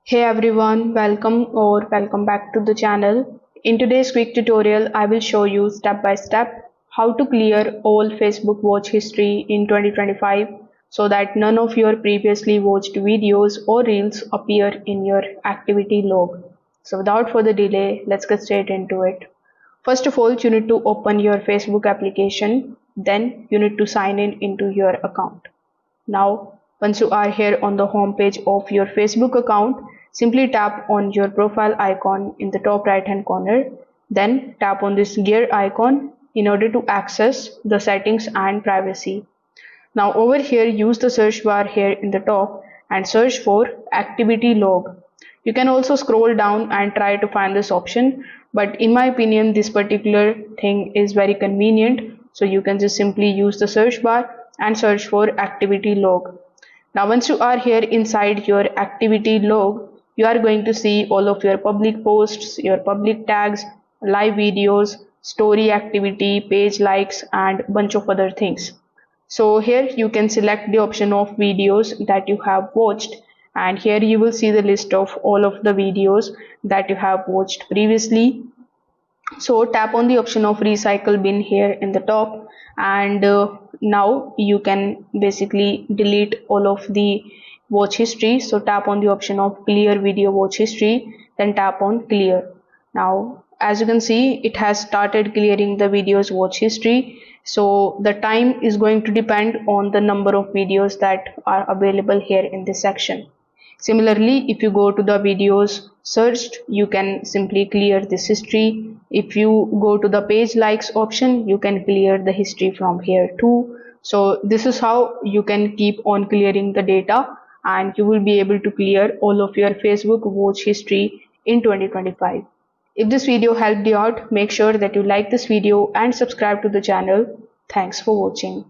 Hey everyone, welcome back to the channel. In today's quick tutorial, I will show you step by step how to clear all Facebook watch history in 2025 so that none of your previously watched videos or reels appear in your activity log. So without further delay, let's get straight into it. First of all, you need to open your Facebook application, then you need to sign in into your account. Now, once you are here on the home page of your Facebook account, simply tap on your profile icon in the top right hand corner. Then tap on this gear icon in order to access the settings and privacy. Now over here, use the search bar here in the top and search for activity log. You can also scroll down and try to find this option, but in my opinion this particular thing is very convenient, so you can just simply use the search bar and search for activity log. Now once you are here inside your activity log, you are going to see all of your public posts, your public tags, live videos, story activity, page likes and bunch of other things. So here you can select the option of videos that you have watched, and here you will see the list of all of the videos that you have watched previously. So tap on the option of recycle bin here in the top, and now you can basically delete all of the watch history. So tap on the option of clear video watch history, then tap on clear. Now as you can see, it has started clearing the videos watch history. So the time is going to depend on the number of videos that are available here in this section. Similarly, if you go to the videos searched, you can simply clear this history. If you go to the page likes option, you can clear the history from here too. So this is how you can keep on clearing the data, and you will be able to clear all of your Facebook watch history in 2025. If this video helped you out, make sure that you like this video and subscribe to the channel. Thanks for watching.